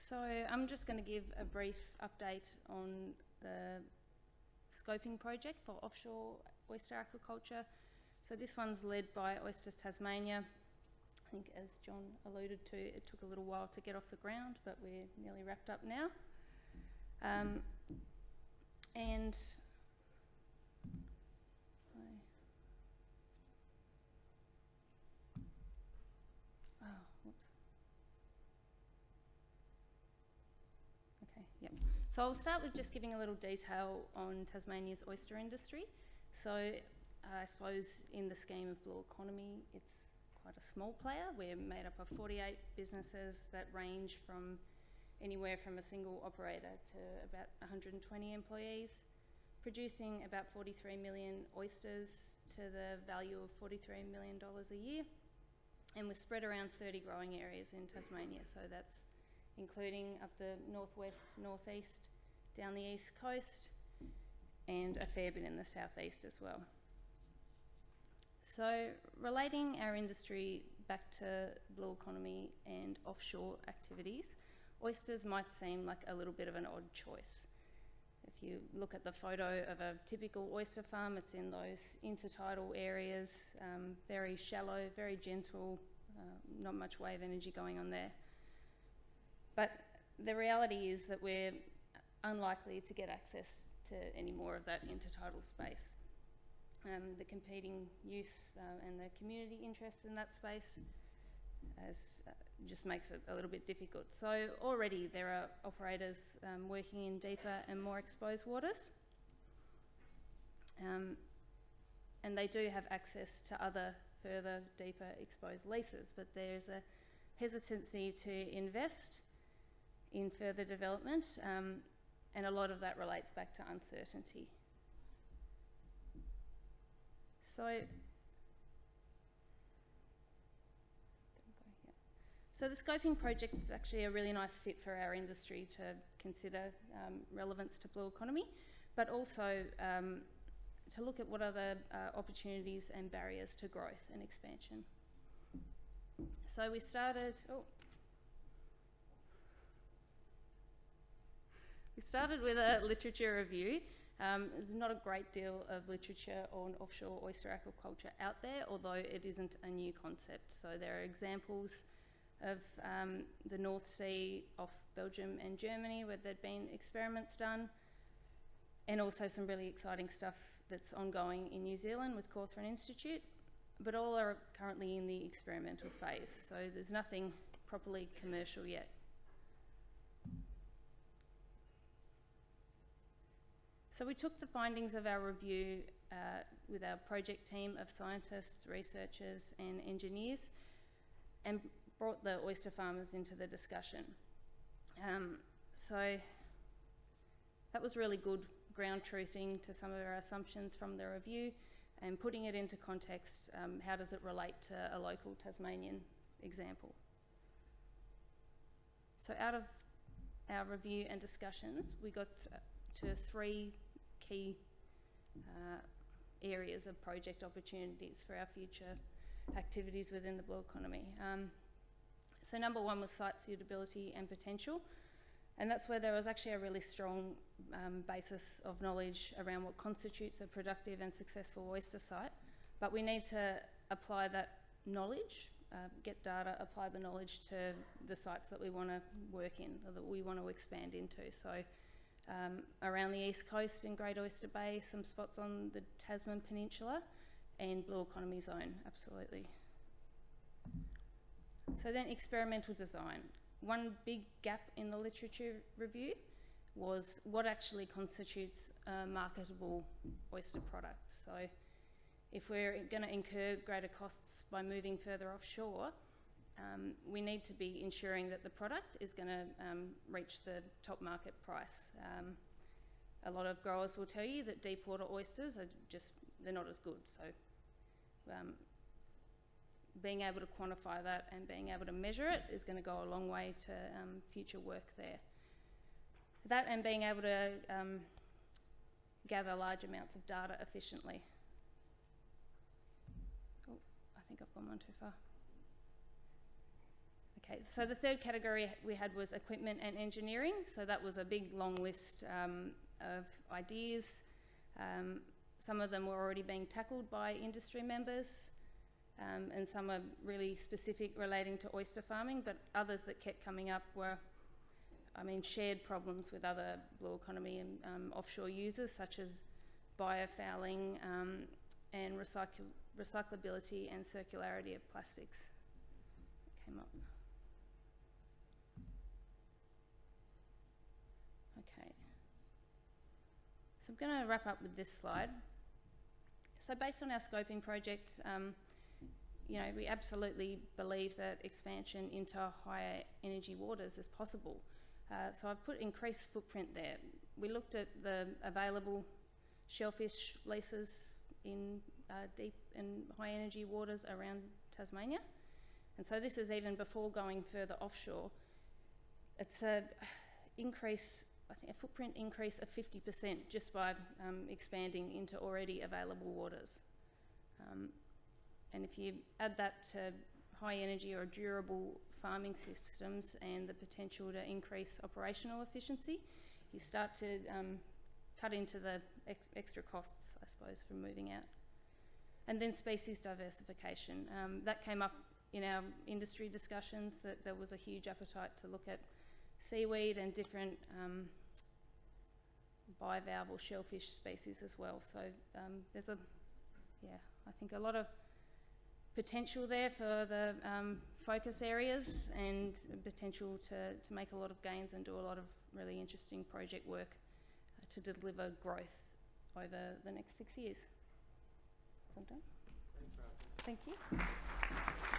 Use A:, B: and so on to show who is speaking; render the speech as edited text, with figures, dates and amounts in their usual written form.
A: So I'm just going to give a brief update on the scoping project for offshore oyster aquaculture. So this one's led by Oyster Tasmania. I think, as John alluded to, it took a little while to get off the ground, but we're nearly wrapped up now. So I'll start with just giving a little detail on Tasmania's oyster industry. So I suppose in the scheme of blue economy, it's quite a small player. We're made up of 48 businesses that range from anywhere from a single operator to about 120 employees, producing about 43 million oysters to the value of $43 million a year. And we're spread around 30 growing areas in Tasmania. So that's including up the northwest, northeast, down the east coast, and a fair bit in the southeast as well. So relating our industry back to blue economy and offshore activities, oysters might seem like a little bit of an odd choice. If you look at the photo of a typical oyster farm, it's in those intertidal areas, very shallow, very gentle, not much wave energy going on there. But the reality is that we're unlikely to get access to any more of that intertidal space. The competing use and the community interest in that space just makes it a little bit difficult. So already there are operators working in deeper and more exposed waters. And they do have access to other further deeper exposed leases, but there's a hesitancy to invest in further development, and a lot of that relates back to uncertainty. So the scoping project is actually a really nice fit for our industry to consider relevance to blue economy, but also to look at what are the opportunities and barriers to growth and expansion. So we started with a literature review. There's not a great deal of literature on offshore oyster aquaculture out there, although it isn't a new concept. So there are examples of the North Sea off Belgium and Germany where there'd been experiments done, and also some really exciting stuff that's ongoing in New Zealand with Cawthron Institute, but all are currently in the experimental phase. So there's nothing properly commercial yet. So we took the findings of our review with our project team of scientists, researchers and engineers, and brought the oyster farmers into the discussion. So that was really good ground truthing to some of our assumptions from the review and putting it into context. How does it relate to a local Tasmanian example? So out of our review and discussions, we got to three key areas of project opportunities for our future activities within the blue economy. So number one was site suitability and potential, and that's where there was actually a really strong basis of knowledge around what constitutes a productive and successful oyster site, but we need to apply that knowledge, get data, apply the knowledge to the sites that we want to work in, or that we want to expand into. So around the east coast in Great Oyster Bay, some spots on the Tasman Peninsula, and blue economy zone, absolutely. So then experimental design. One big gap in the literature review was what actually constitutes a marketable oyster product. So if we're going to incur greater costs by moving further offshore, we need to be ensuring that the product is going to reach the top market price. A lot of growers will tell you that deep water oysters are they're not as good. So being able to quantify that and being able to measure it is going to go a long way to future work there. That and being able to gather large amounts of data efficiently. Oh, I think I've gone on too far. Okay, so the third category we had was equipment and engineering. So that was a big long list of ideas. Some of them were already being tackled by industry members, and some are really specific relating to oyster farming, but others that kept coming up were, shared problems with other blue economy and offshore users, such as biofouling and recyclability and circularity of plastics. It came up. Okay. So I'm going to wrap up with this slide. So based on our scoping project, we absolutely believe that expansion into higher energy waters is possible. So I've put increased footprint there. We looked at the available shellfish leases in deep and high energy waters around Tasmania. And so this is even before going further offshore. It's a footprint increase of 50% just by expanding into already available waters. And if you add that to high energy or durable farming systems and the potential to increase operational efficiency, you start to cut into the extra costs, I suppose, from moving out. And then species diversification. That came up in our industry discussions, that there was a huge appetite to look at seaweed and different bivalve or shellfish species as well. So there's I think a lot of potential there for the focus areas, and potential to make a lot of gains and do a lot of really interesting project work to deliver growth over the next 6 years. So I'm done.
B: Thanks, Frances.
A: Thank you.